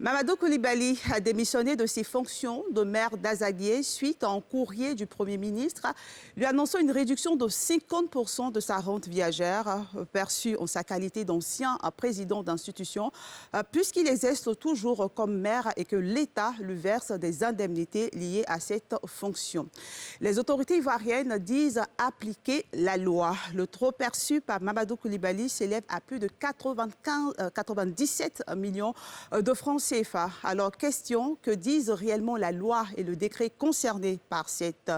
Mamadou Koulibaly a démissionné de ses fonctions de maire d'Azaguié suite à un courrier du Premier ministre lui annonçant une réduction de 50% de sa rente viagère perçue en sa qualité d'ancien président d'institution puisqu'il exerce toujours comme maire et que l'État lui verse des indemnités liées à cette fonction. Les autorités ivoiriennes disent appliquer la loi. Le trop perçu par Mamadou Koulibaly s'élève à plus de 97 millions de francs CFA. Alors, question, que disent réellement la loi et le décret concernés par cette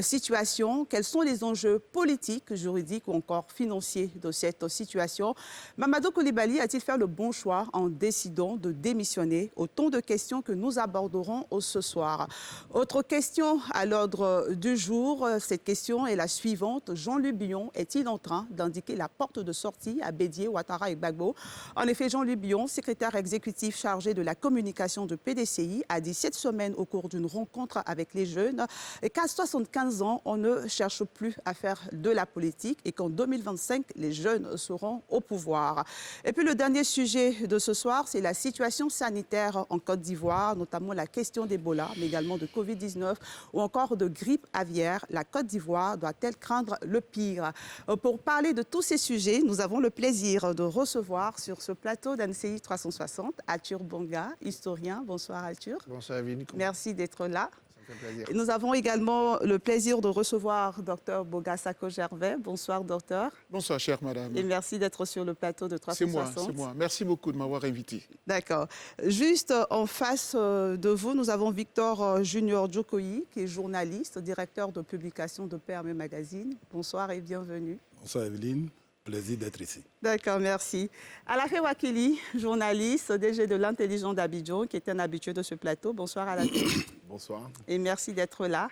situation? Quels sont les enjeux politiques, juridiques ou encore financiers de cette situation? Mamadou Koulibaly a-t-il fait le bon choix en décidant de démissionner? Autant de questions que nous aborderons ce soir. Autre question à l'ordre du jour, cette question est la suivante. Jean-Luc Bion est-il en train d'indiquer la porte de sortie à Bédié, Ouattara et Gbagbo? En effet, Jean-Luc Bion, secrétaire exécutif chargé de la communication de PDCI, a dit cette semaine au cours d'une rencontre avec les jeunes qu'à 75 ans, on ne cherche plus à faire de la politique et qu'en 2025, les jeunes seront au pouvoir. Et puis le dernier sujet de ce soir, c'est la situation sanitaire en Côte d'Ivoire, notamment la question d'Ebola, mais également de Covid-19 ou encore de grippe aviaire. La Côte d'Ivoire doit-elle craindre le pire? Pour parler de tous ces sujets, nous avons le plaisir de recevoir sur ce plateau d'ANCI 360 Arthur Bonga, historien. Bonsoir Arthur. Bonsoir Evelyne. Merci d'être là. Ça me fait plaisir. Et nous avons également le plaisir de recevoir Dr Boga-Sako Gervais. Bonsoir docteur. Bonsoir chère madame. Et merci d'être sur le plateau de 360. C'est moi. Merci beaucoup de m'avoir invité. D'accord. Juste en face de vous, nous avons Victor Junior Djokoyi, qui est journaliste, directeur de publication de PME Magazine. Bonsoir et bienvenue. Bonsoir Evelyne. Plaisir d'être ici. D'accord, merci. Alafe Wakili, journaliste, DG de l'Intelligent d'Abidjan, qui est un habitué de ce plateau. Bonsoir Alafe. Bonsoir. Et merci d'être là.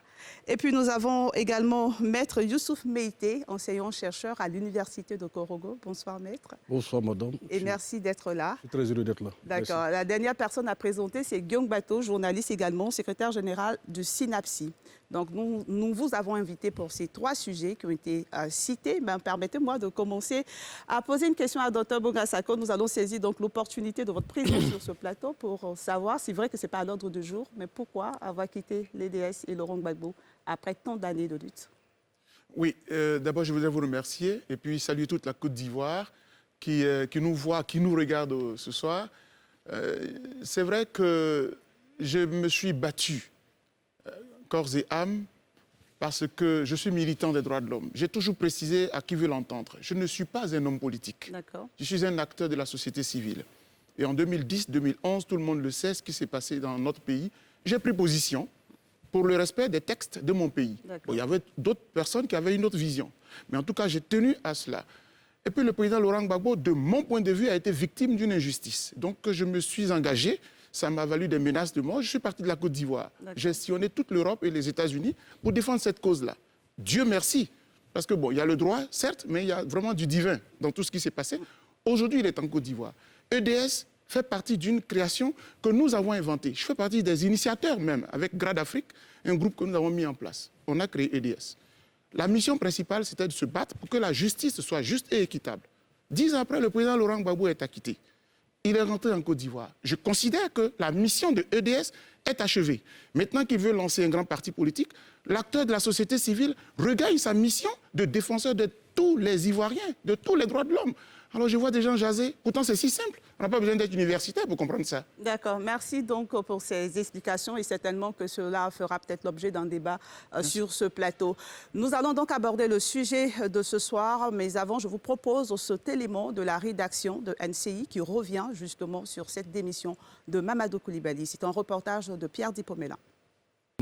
Et puis nous avons également Maître Youssouf Meïté, enseignant-chercheur à l'Université de Korogo. Bonsoir Maître. Bonsoir madame. Et merci d'être là. Je suis très heureux d'être là. D'accord. La dernière personne à présenter, c'est Guillaume Bateau, journaliste également, secrétaire général du SYNAPSI. Donc nous vous avons invité pour ces trois sujets qui ont été cités. Permettez-moi de commencer à poser une question à Dr Boga-Sako. Nous allons saisir donc l'opportunité de votre présence sur ce plateau pour savoir, c'est vrai que ce n'est pas à l'ordre du jour, mais pourquoi avoir quitté l'EDS et Laurent Gbagbo après tant d'années de lutte? Oui, d'abord je voudrais vous remercier et puis saluer toute la Côte d'Ivoire qui nous voit, qui nous regarde ce soir. C'est vrai que je me suis battu corps et âme parce que je suis militant des droits de l'homme. J'ai toujours précisé à qui veut l'entendre. Je ne suis pas un homme politique. Je suis un acteur de la société civile. Et en 2010-2011, tout le monde le sait, ce qui s'est passé dans notre pays. J'ai pris position pour le respect des textes de mon pays. Bon, il y avait d'autres personnes qui avaient une autre vision. Mais en tout cas, j'ai tenu à cela. Et puis le président Laurent Gbagbo, de mon point de vue, a été victime d'une injustice. Donc je me suis engagé. Ça m'a valu des menaces de mort. Je suis parti de la Côte d'Ivoire. J'ai sillonné toute l'Europe et les États-Unis pour défendre cette cause-là. Dieu merci. Parce que bon, il y a le droit, certes, mais il y a vraiment du divin dans tout ce qui s'est passé. Aujourd'hui, il est en Côte d'Ivoire. EDS fait partie d'une création que nous avons inventée. Je fais partie des initiateurs même, avec Grad Afrique, un groupe que nous avons mis en place. On a créé EDS. La mission principale, c'était de se battre pour que la justice soit juste et équitable. 10 ans après, le président Laurent Gbagbo est acquitté. Il est rentré en Côte d'Ivoire. Je considère que la mission de EDS est achevée. Maintenant qu'il veut lancer un grand parti politique, l'acteur de la société civile regagne sa mission de défenseur de tous les Ivoiriens, de tous les droits de l'homme. Alors je vois des gens jaser. Pourtant, c'est si simple. On n'a pas besoin d'être universitaire pour comprendre ça. D'accord. Merci donc pour ces explications et certainement que cela fera peut-être l'objet d'un débat sur ce plateau. Nous allons donc aborder le sujet de ce soir, mais avant, je vous propose cet élément de la rédaction de NCI qui revient justement sur cette démission de Mamadou Koulibaly. C'est un reportage de Pierre Dipomela.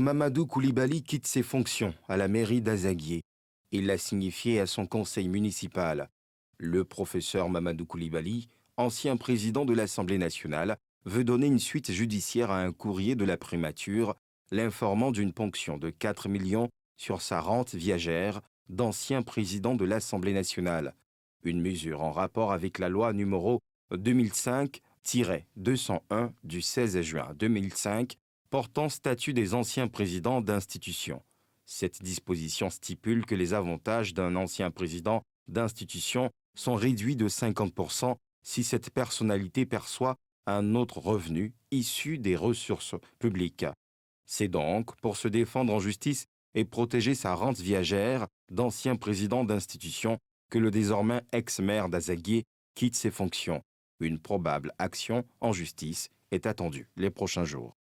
Mamadou Koulibaly quitte ses fonctions à la mairie d'Azaguié. Il l'a signifié à son conseil municipal. Le professeur Mamadou Koulibaly, ancien président de l'Assemblée nationale, veut donner une suite judiciaire à un courrier de la primature l'informant d'une ponction de 4 millions sur sa rente viagère d'ancien président de l'Assemblée nationale. Une mesure en rapport avec la loi numéro 2005-201 du 16 juin 2005 portant statut des anciens présidents d'institutions. Cette disposition stipule que les avantages d'un ancien président d'institution sont réduits de 50% si cette personnalité perçoit un autre revenu issu des ressources publiques. C'est donc pour se défendre en justice et protéger sa rente viagère d'ancien président d'institution que le désormais ex-maire d'Azaguié quitte ses fonctions. Une probable action en justice est attendue les prochains jours.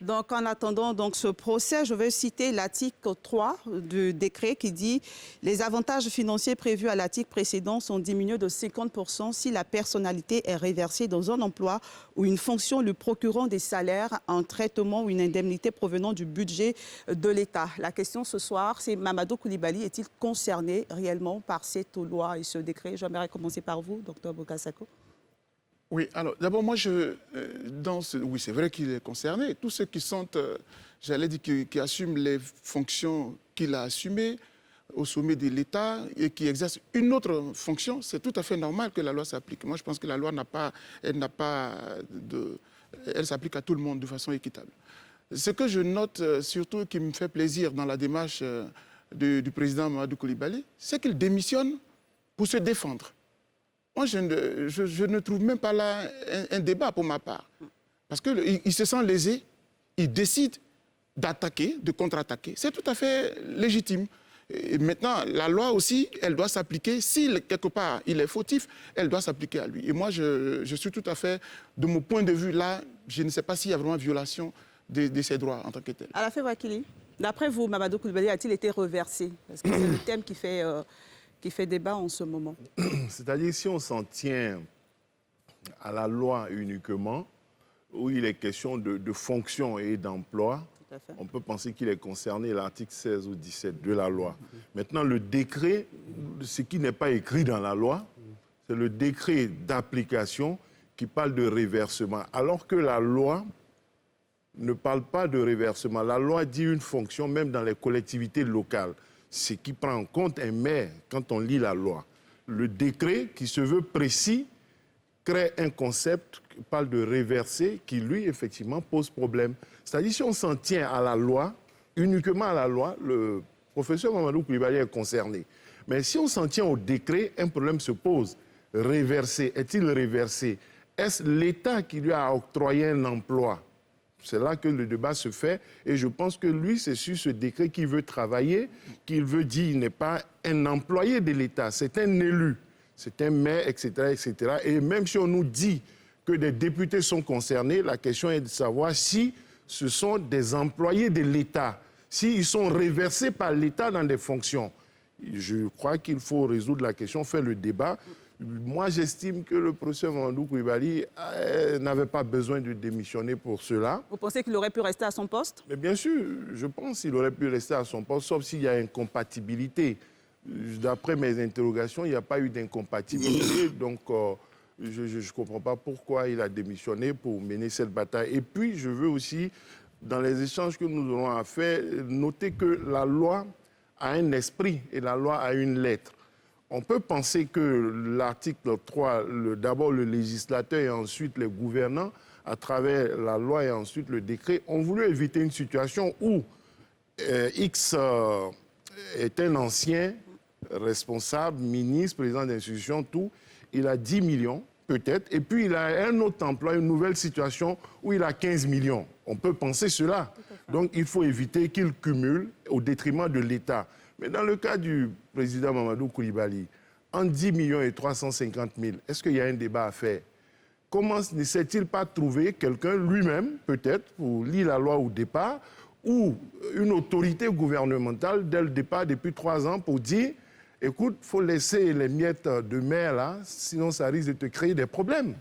Donc, en attendant donc, ce procès, je vais citer l'article 3 du décret qui dit « Les avantages financiers prévus à l'article précédent sont diminués de 50% si la personnalité est réversée dans un emploi ou une fonction lui procurant des salaires, un traitement ou une indemnité provenant du budget de l'État ». La question ce soir, c'est Mamadou Coulibaly est-il concerné réellement par cette loi et ce décret? J'aimerais commencer par vous, Dr Boka Sako. Oui, alors d'abord, moi, oui, c'est vrai qu'il est concerné. Tous ceux qui sont, j'allais dire, qui assument les fonctions qu'il a assumées au sommet de l'État et qui exercent une autre fonction, c'est tout à fait normal que la loi s'applique. Moi, je pense que la loi elle s'applique à tout le monde de façon équitable. Ce que je note surtout qui me fait plaisir dans la démarche du président Mamadou Coulibaly, c'est qu'il démissionne pour se défendre. Moi, je ne trouve même pas là un débat pour ma part. Parce qu'il se sent lésé, il décide d'attaquer, de contre-attaquer. C'est tout à fait légitime. Et maintenant, la loi aussi, elle doit s'appliquer. Si quelque part il est fautif, elle doit s'appliquer à lui. Et moi, je suis tout à fait, de mon point de vue, là, je ne sais pas s'il y a vraiment violation de ses droits en tant que tel. Alafé Wakili, d'après vous, Mamadou Coulibaly a-t-il été reversé? Parce que c'est le thème qui fait débat en ce moment. C'est-à-dire, si on s'en tient à la loi uniquement, où il est question de fonction et d'emploi, on peut penser qu'il est concerné l'article 16 ou 17 de la loi. Maintenant, le décret, ce qui n'est pas écrit dans la loi, c'est le décret d'application qui parle de reversement, alors que la loi ne parle pas de reversement. La loi dit une fonction, même dans les collectivités locales. Ce qui prend en compte un maire quand on lit la loi. Le décret, qui se veut précis, crée un concept qui parle de reverser, qui, lui, effectivement, pose problème. C'est-à-dire, si on s'en tient à la loi, uniquement à la loi, le professeur Mamadou Coulibaly est concerné. Mais si on s'en tient au décret, un problème se pose. Reverser, est-il reversé? Est-ce l'État qui lui a octroyé un emploi? C'est là que le débat se fait et je pense que lui, c'est sur ce décret qu'il veut travailler, qu'il veut dire qu'il n'est pas un employé de l'État, c'est un élu, c'est un maire, etc., etc. Et même si on nous dit que des députés sont concernés, la question est de savoir si ce sont des employés de l'État, s'ils sont reversés par l'État dans des fonctions. Je crois qu'il faut résoudre la question, faire le débat. Moi, j'estime que le professeur Mamadou Coulibaly n'avait pas besoin de démissionner pour cela. Vous pensez qu'il aurait pu rester à son poste? Mais bien sûr, je pense qu'il aurait pu rester à son poste, sauf s'il y a incompatibilité. D'après mes interrogations, il n'y a pas eu d'incompatibilité. Donc, je ne comprends pas pourquoi il a démissionné pour mener cette bataille. Et puis, je veux aussi, dans les échanges que nous aurons à faire, noter que la loi a un esprit et la loi a une lettre. On peut penser que l'article 3, d'abord le législateur et ensuite les gouvernants, à travers la loi et ensuite le décret, ont voulu éviter une situation où X est un ancien responsable, ministre, président d'institution, tout. Il a 10 millions, peut-être, et puis il a un autre emploi, une nouvelle situation où il a 15 millions. On peut penser cela. Donc il faut éviter qu'il cumule au détriment de l'État. Mais dans le cas du président Mamadou Coulibaly, en 10 millions et 350 000, est-ce qu'il y a un débat à faire? Comment ne s'est-il pas trouvé quelqu'un lui-même, peut-être, pour lire la loi au départ, ou une autorité gouvernementale dès le départ, depuis 3 ans, pour dire, écoute, il faut laisser les miettes de mer là, sinon ça risque de te créer des problèmes.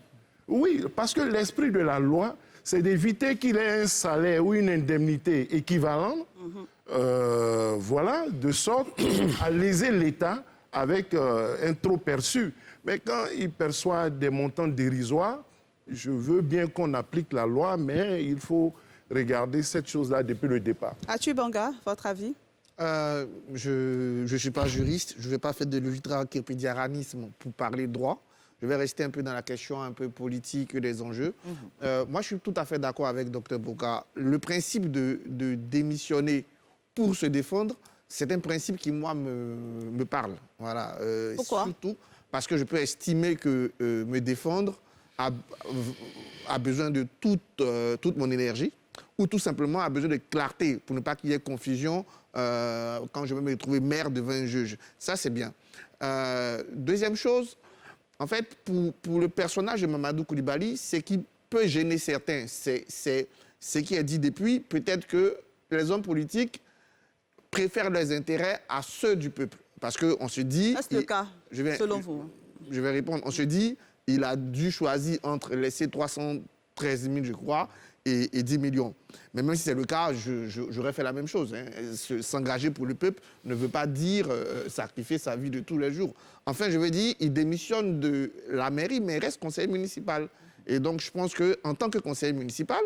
Oui, parce que l'esprit de la loi, c'est d'éviter qu'il ait un salaire ou une indemnité équivalente, voilà, de sorte à léser l'État avec un trop perçu. Mais quand il perçoit des montants dérisoires, je veux bien qu'on applique la loi, mais il faut regarder cette chose-là depuis le départ. Atu Banga, votre avis? Je ne suis pas juriste, je ne vais pas faire de l'ultra-képédiaranisme pour parler droit. Je vais rester un peu dans la question un peu politique des enjeux. Moi, je suis tout à fait d'accord avec Dr Boka. Le principe de démissionner pour se défendre, c'est un principe qui, moi, me parle. Voilà. Pourquoi? Surtout parce que je peux estimer que me défendre, a besoin de toute mon énergie, ou tout simplement a besoin de clarté pour ne pas qu'il y ait confusion quand je vais me retrouver maire devant un juge. Ça, c'est bien. Deuxième chose, en fait, pour le personnage de Mamadou Coulibaly, ce qui peut gêner certains, c'est ce qui est dit depuis, peut-être que les hommes politiques préfèrent leurs intérêts à ceux du peuple. Parce qu'on se dit... C'est le cas, selon vous. Je vais répondre. On se dit, il a dû choisir entre laisser 313 000, je crois, et 10 millions. Mais même si c'est le cas, j'aurais fait la même chose. Hein. S'engager pour le peuple ne veut pas dire sacrifier sa vie de tous les jours. Enfin, je veux dire, il démissionne de la mairie, mais reste conseiller municipal. Et donc, je pense qu'en tant que conseiller municipal,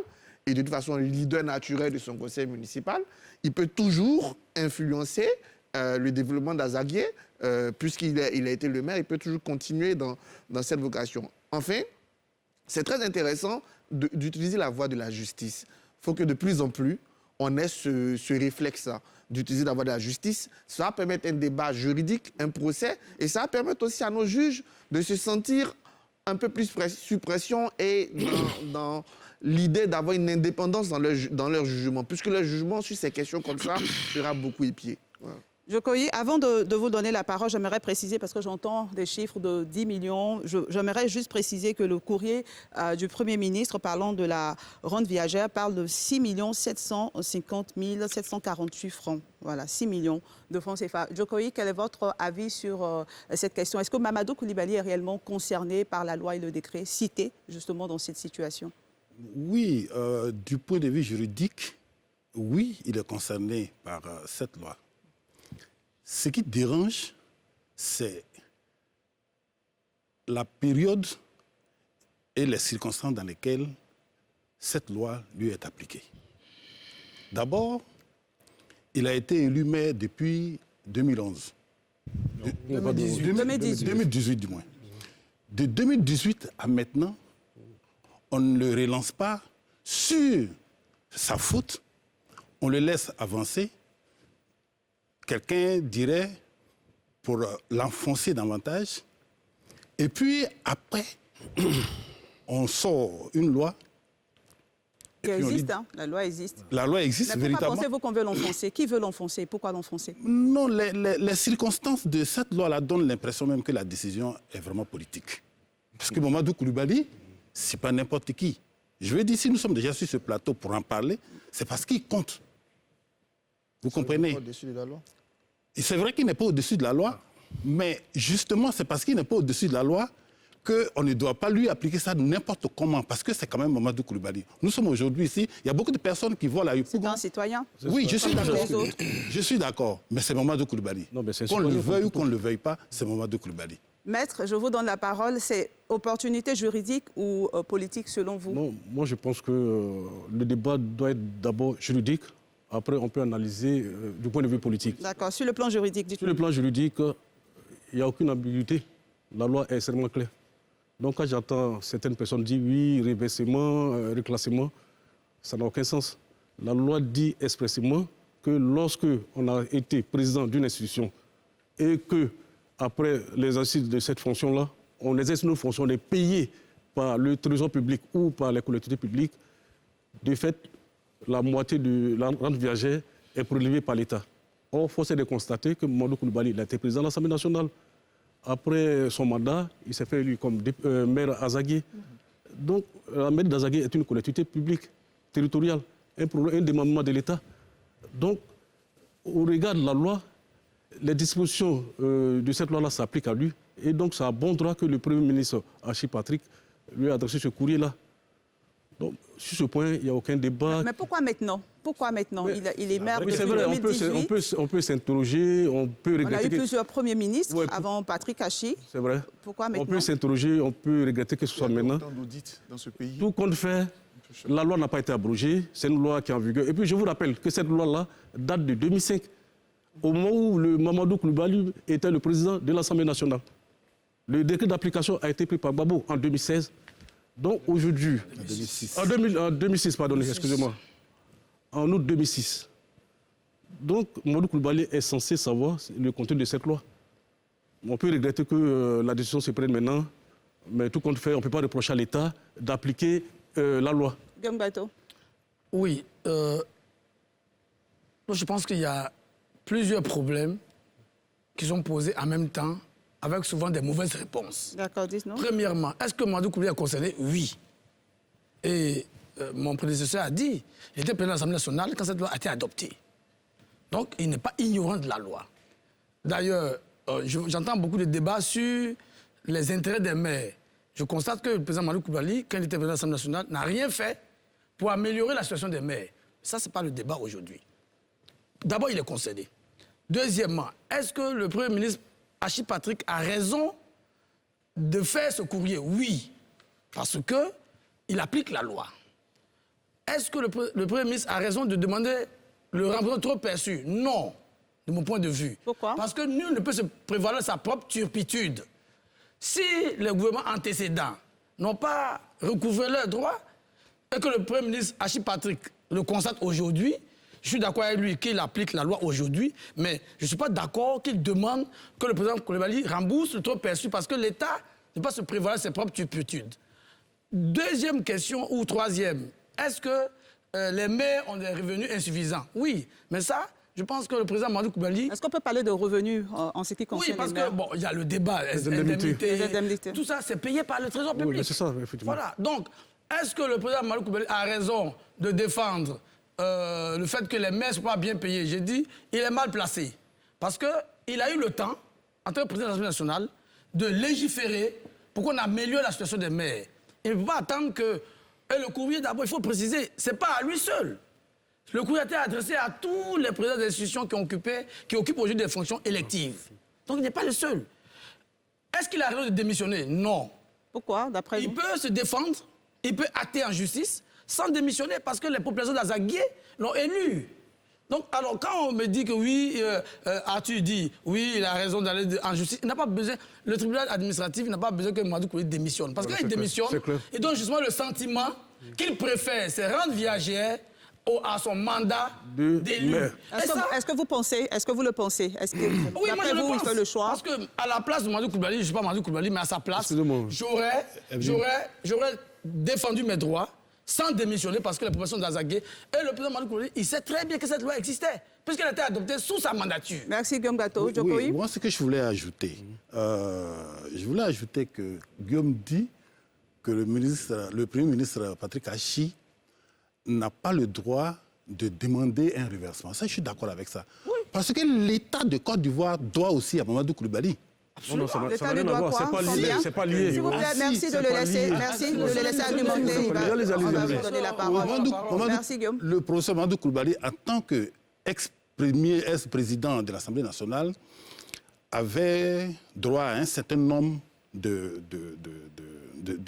et de toute façon leader naturel de son conseil municipal, il peut toujours influencer le développement d'Azaguié, puisqu'il a été le maire, il peut toujours continuer dans cette vocation. Enfin, c'est très intéressant d'utiliser la voie de la justice. Il faut que de plus en plus, on ait ce réflexe-là, d'utiliser la voie de la justice. Ça va permettre un débat juridique, un procès, et ça va permettre aussi à nos juges de se sentir un peu plus sous pression et dans l'idée d'avoir une indépendance dans leur jugement, puisque leur jugement sur ces questions comme ça sera beaucoup épié. Voilà. Jokoyi, avant de vous donner la parole, j'aimerais préciser, parce que j'entends des chiffres de 10 millions, j'aimerais juste préciser que le courrier du Premier ministre parlant de la rente viagère parle de 6 750 748 francs. Voilà, 6 millions de francs CFA. Jokoyi, quel est votre avis sur cette question? Est-ce que Mamadou Coulibaly est réellement concerné par la loi et le décret cités justement dans cette situation? Oui, du point de vue juridique, oui, il est concerné par cette loi. Ce qui dérange, c'est la période et les circonstances dans lesquelles cette loi lui est appliquée. D'abord, il a été élu maire depuis 2011. 2018 du moins. De 2018 à maintenant, on ne le relance pas sur sa faute, on le laisse avancer. Quelqu'un dirait pour l'enfoncer davantage. Et puis après, on sort une loi. Qui existe, hein? La loi existe. La loi existe véritablement. Mais pourquoi pensez-vous qu'on veut l'enfoncer? Qui veut l'enfoncer? Pourquoi l'enfoncer? Non, les circonstances de cette loi-là donnent l'impression même que la décision est vraiment politique. Parce que Mamadou Coulibaly, c'est pas n'importe qui. Je veux dire, si nous sommes déjà sur ce plateau pour en parler, c'est parce qu'il compte. Vous comprenez? Au-dessus de la loi. Et c'est vrai qu'il n'est pas au-dessus de la loi, mais justement, c'est parce qu'il n'est pas au-dessus de la loi qu'on ne doit pas lui appliquer ça n'importe comment, parce que c'est quand même Mamadou Coulibaly. Nous sommes aujourd'hui ici, il y a beaucoup de personnes qui voient la Yopougon. C'est un citoyen. Oui, je suis d'accord. les autres. Je suis d'accord, mais c'est Mamadou Coulibaly. Qu'on le veuille ou qu'on ne le veuille pas, c'est Mamadou Coulibaly. Maître, je vous donne la parole. C'est opportunité juridique ou politique selon vous? Non, moi je pense que le débat doit être d'abord juridique. Après, on peut analyser du point de vue politique. D'accord. Sur le plan juridique, dites-nous. Sur le plan juridique, il n'y a aucune ambiguïté. La loi est extrêmement claire. Donc quand j'entends certaines personnes dire oui, reversement, reclassement, ça n'a aucun sens. La loi dit expressément que lorsque on a été président d'une institution et que après l'exercice de cette fonction-là, on exerce nos fonctions, on est payé par le trésor public ou par les collectivités publiques, de fait, la moitié de la rente viagère est prélevée par l'État. Or, force est de constater que Mamadou Coulibaly a été président de l'Assemblée nationale. Après son mandat, il s'est fait élu comme maire à Azaguié. Donc, la mairie d'Azaguié est une collectivité publique, territoriale, un démembrement de l'État. Donc, au regard de la loi, les dispositions de cette loi-là s'appliquent à lui. Et donc, c'est à bon droit que le Premier ministre, Achille Patrick, lui a adressé ce courrier-là. Donc, sur ce point, il n'y a aucun débat. Mais pourquoi maintenant? Pourquoi maintenant? Il est maire depuis c'est vrai, 2018. on peut s'interroger, on peut regretter. On a eu plusieurs premiers ministres avant Patrick Achille. C'est vrai. Pourquoi maintenant? On peut s'interroger, on peut regretter que ce soit maintenant. Il y a autant d'audits dans ce pays. Tout compte fait, la loi n'a pas été abrogée. C'est une loi qui est en vigueur. Et puis, je vous rappelle que cette loi-là date de 2005, au moment où le Mamadou Coulibaly était le président de l'Assemblée nationale. Le décret d'application a été pris par Gbagbo en 2016. Donc aujourd'hui, en 2006, pardon, excusez-moi, en août 2006. Donc Mamadou Coulibaly est censé savoir le contenu de cette loi. On peut regretter que la décision se prenne maintenant. Mais tout compte fait, on ne peut pas reprocher à l'État d'appliquer la loi. Guillaume Bateau. Oui. Je pense qu'il y a plusieurs problèmes qui sont posés en même temps, avec souvent des mauvaises réponses. D'accord, dites-nous. Premièrement, est-ce que Mamadou Koulibaly est concerné? Oui. Et mon prédécesseur a dit, il était président de l'Assemblée nationale quand cette loi a été adoptée. Donc, il n'est pas ignorant de la loi. D'ailleurs, j'entends beaucoup de débats sur les intérêts des maires. Je constate que le président Mamadou Koulibaly, quand il était président de l'Assemblée nationale, n'a rien fait pour améliorer la situation des maires. Ça, ce n'est pas le débat aujourd'hui. D'abord, il est concerné. Deuxièmement, est-ce que le Premier ministre Hachi Patrick a raison de faire ce courrier? Oui, parce qu'il applique la loi. Est-ce que le Premier ministre a raison de demander le remplacement trop perçu? Non, de mon point de vue. Pourquoi? Parce que nul ne peut se prévaloir de sa propre turpitude. Si les gouvernements antécédents n'ont pas recouvré leurs droits et que le Premier ministre Hachi Patrick le constate aujourd'hui, je suis d'accord avec lui qu'il applique la loi aujourd'hui, mais je ne suis pas d'accord qu'il demande que le président Koulibaly rembourse le trop perçu parce que l'État ne peut pas se prévaloir de ses propres turpitudes. Deuxième question, ou troisième, est-ce que les maires ont des revenus insuffisants? Oui, mais ça, je pense que le président Mamadou Koulibaly... Est-ce qu'on peut parler de revenus en ce qui concerne Oui, parce les maires? que, bon, il y a le débat, Les indemnités. tout ça, c'est payé par le Trésor public. Oui, c'est ça, effectivement. Voilà, donc, est-ce que le président Mamadou Koulibaly a raison de défendre le fait que les maires ne sont pas bien payés? J'ai dit, il est mal placé. Parce qu'il a eu le temps, en tant que président de l'Assemblée nationale, de légiférer pour qu'on améliore la situation des maires. Il ne peut pas attendre que... Et le courrier, d'abord, il faut préciser, ce n'est pas à lui seul. Le courrier a été adressé à tous les présidents d'institutions qui occupent aujourd'hui des fonctions électives. Donc il n'est pas le seul. Est-ce qu'il a raison de démissionner? Non. Pourquoi, d'après vous? Il peut se défendre, il peut acter en justice sans démissionner parce que les populations d'Azaguié l'ont élu. Donc, alors, quand on me dit que oui, Arthur dit, oui, il a raison d'aller en justice, il n'a pas besoin, le tribunal administratif n'a pas besoin que Mamadou Koulibaly démissionne. Parce qu'il démissionne, il donne justement le sentiment qu'il préfère se rendre viagère à son mandat d'élu. Est-ce que vous pensez, est-ce que vous le pensez? Est-ce que, oui, moi je le pense. Il fait le choix? Parce qu'à la place de Mamadou Koulibaly, je ne suis pas Mamadou Koulibaly, mais à sa place, j'aurais défendu mes droits sans démissionner parce que la population d'Azaguié et le président Mamadou Koulibaly, il sait très bien que cette loi existait, puisqu'elle a été adoptée sous sa mandature. Merci Guillaume Bateau. Oui, moi, ce que je voulais ajouter, que Guillaume dit que le Premier ministre Patrick Hachi n'a pas le droit de demander un reversement. Ça, je suis d'accord avec ça. Oui. Parce que l'État de Côte d'Ivoire doit aussi à Mamadou Koulibaly. Non, ça n'a rien à voir. C'est pas lié. S'il vous plaît, merci de le laisser argumenter. On va vous donner la parole. Merci, Guillaume. Le professeur Mamadou Koulibaly, en tant qu'ex-président de l'Assemblée nationale, avait droit à un certain nombre de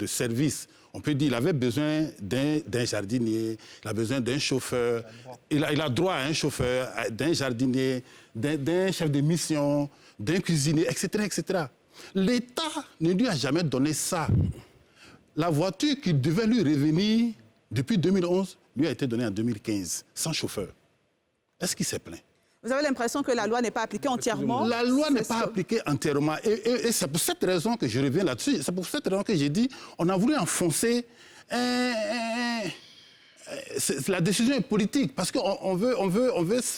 services. On peut dire qu'il avait besoin d'un jardinier, il a besoin d'un chauffeur, il a droit à un chauffeur, d'un jardinier, d'un chef de mission, d'un cuisinier, etc., etc. L'État ne lui a jamais donné ça. La voiture qui devait lui revenir depuis 2011 lui a été donnée en 2015, sans chauffeur. Est-ce qu'il s'est plaint? Vous avez l'impression que la loi n'est pas appliquée entièrement? La loi n'est pas appliquée entièrement. Et c'est pour cette raison que je reviens là-dessus. C'est pour cette raison que j'ai dit on a voulu enfoncer. La décision est politique. Parce qu'on veut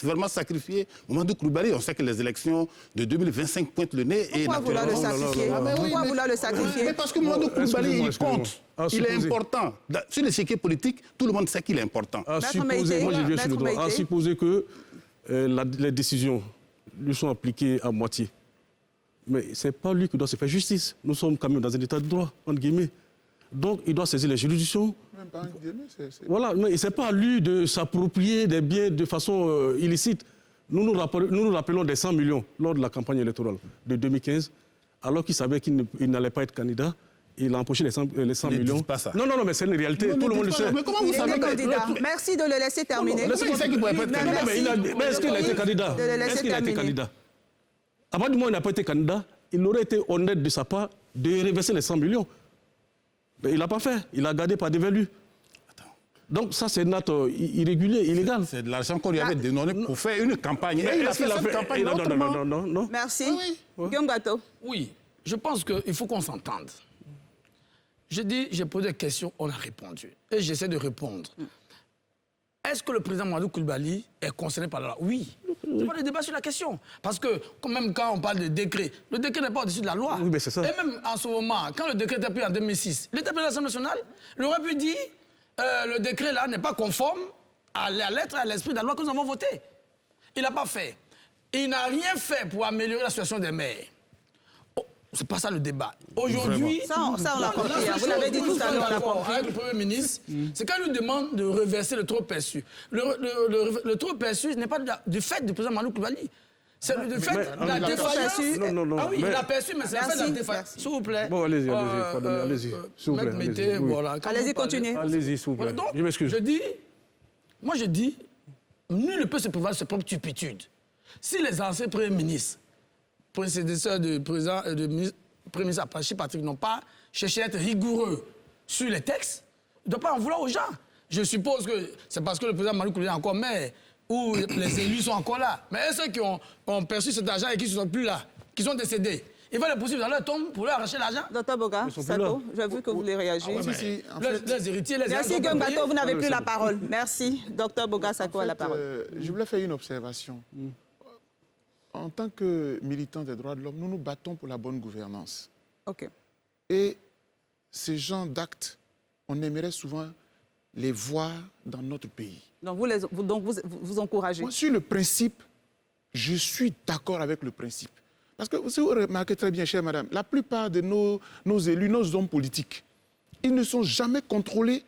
vraiment sacrifier Mamadou Koulibaly. On sait que les élections de 2025 pointent le nez. Pourquoi vouloir le sacrifier? Pourquoi vouloir le sacrifier? Mais parce que Mamadou Koulibaly, il compte. Il est important. Sur l'échiquier politique, tout le monde sait qu'il est important. À supposer que les décisions lui sont appliquées à moitié. Mais ce n'est pas lui qui doit se faire justice. Nous sommes quand même dans un état de droit, entre guillemets. Donc, il doit saisir les juridictions. Même pas entre guillemets, Voilà, mais ce n'est pas à lui de s'approprier des biens de façon illicite. Nous nous rappelons des 100 millions lors de la campagne électorale de 2015, alors qu'il savait qu'il n'allait pas être candidat. Il a empoché les 100 millions. Pas ça. Non, mais c'est une réalité. Tout le monde le sait. Mais comment vous savez candidat. Merci de le laisser terminer. Mais c'est qu'il ne pourrait pas être candidat. Mais est-ce qu'il a été candidat? Est-ce qu'il a été candidat? À partir du moment où il n'a pas été candidat, il aurait été honnête de sa part de reverser les 100 millions. Mais il n'a pas fait. Il a gardé par dévalu. Donc ça, c'est une acte irrégulier, illégal. C'est de l'argent qu'on lui avait donné pour faire une campagne. Et il a fait cette campagne non. Merci. Guillaume Bateau. Oui, je pense qu'il faut qu'on s'entende. j'ai posé des questions, on a répondu. Et j'essaie de répondre. Est-ce que le président Mamadou Coulibaly est concerné par la loi? Oui. C'est pas le débat sur la question. Parce que, même quand on parle de décret, le décret n'est pas au-dessus de la loi. Oui, mais c'est ça. Et même en ce moment, quand le décret était pris en 2006, l'État de l'Assemblée nationale, il aurait pu dire le décret là n'est pas conforme à la lettre et à l'esprit de la loi que nous avons votée. Il n'a pas fait. Il n'a rien fait pour améliorer la situation des maires. C'est pas ça le débat. Aujourd'hui, ça on l'a compris. Vous l'avez dit tout à l'heure, on l'a compris. avec le Premier ministre, c'est quand il nous demande de reverser le trop perçu. Le trop perçu n'est pas du fait du président Mamadou Coulibaly. C'est du fait de la défaillance. Non. Ah oui, il a perçu, mais c'est le fait de la défaillance. S'il vous plaît. Bon, allez-y, s'il vous plaît. Mettez, voilà. Allez-y, continuez. Allez-y, s'il vous plaît. Donc, Je m'excuse. je dis, nul ne peut se prévaloir de ses propres turpitudes. Si les anciens premiers ministres, prédécesseurs du président et du ministre, Premier ministre Apache Patrick n'ont pas cherché à être rigoureux sur les textes, ils ne doivent pas en vouloir aux gens. Je suppose que c'est parce que le président Mamadou Coulibaly est encore maire ou les élus sont encore là. Mais ceux qui ont perçu cet argent et qui ne sont plus là, qui sont décédés, ils vont les poursuivre dans leur tombe pour leur arracher l'argent. Docteur Boga, Sato, j'ai vu que vous voulez réagir. Les héritiers, les Merci Guillaume Bateau, vous n'avez plus la parole. Merci. Docteur Boga Sato a la parole. Je voulais faire une observation. En tant que militants des droits de l'homme, nous nous battons pour la bonne gouvernance. OK. Et ces genres d'actes, on aimerait souvent les voir dans notre pays. Donc vous encouragez. Moi, sur le principe, je suis d'accord avec le principe. Parce que vous remarquez très bien, chère madame, la plupart de nos élus, nos hommes politiques, ils ne sont jamais contrôlés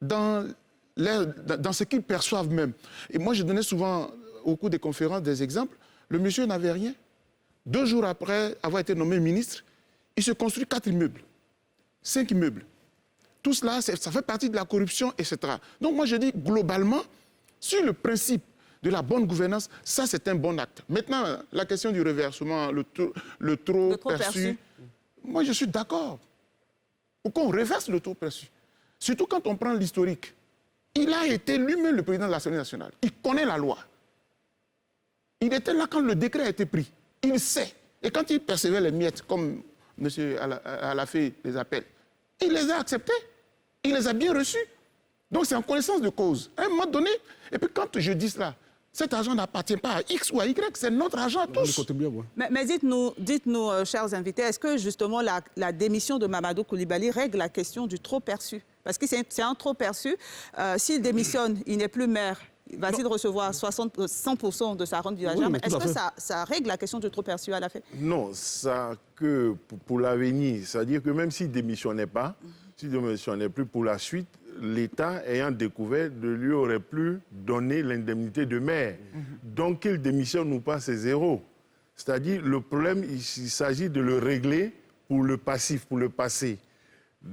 dans ce qu'ils perçoivent même. Et moi, je donnais souvent, au cours des conférences, des exemples. Le monsieur n'avait rien. 2 jours après avoir été nommé ministre, il se construit 4 immeubles, 5 immeubles. Tout cela, ça fait partie de la corruption, etc. Donc moi, je dis globalement, sur le principe de la bonne gouvernance, ça, c'est un bon acte. Maintenant, la question du reversement, le trop perçu, moi, je suis d'accord. Pour qu'on reverse le trop perçu. Surtout quand on prend l'historique. Il a été lui-même le président de l'Assemblée nationale. Il connaît la loi. Il était là quand le décret a été pris. Il sait. Et quand il percevait les miettes, comme M. Alafé les appelle, il les a acceptés. Il les a bien reçus. Donc c'est en connaissance de cause. À un moment donné, et puis quand je dis cela, cet argent n'appartient pas à X ou à Y, c'est notre argent à tous. Mais dites-nous, chers invités, est-ce que justement la démission de Mamadou Coulibaly règle la question du trop perçu? Parce que c'est un trop perçu. S'il démissionne, il n'est plus maire. Va-t-il recevoir 100% de sa rente viagère? Est-ce que ça règle la question du trop perçu à la fin? Non, ça que pour l'avenir. C'est-à-dire que même s'il ne démissionnait pas, s'il ne démissionnait plus pour la suite, l'État ayant découvert ne lui aurait plus donné l'indemnité de maire. Donc qu'il démissionne ou pas, c'est zéro. C'est-à-dire le problème, il s'agit de le régler pour le passif, pour le passé.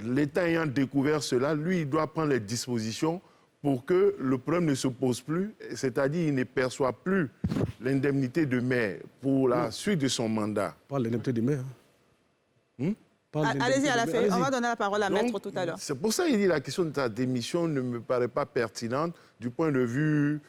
L'État ayant découvert cela, lui, il doit prendre les dispositions pour que le problème ne se pose plus, c'est-à-dire il ne perçoit plus l'indemnité de maire pour la suite de son mandat. Pas l'indemnité de maire. Allez-y, à la fin. On va donner la parole à Maître tout à l'heure. C'est pour ça qu'il dit que la question de ta démission ne me paraît pas pertinente du point de vue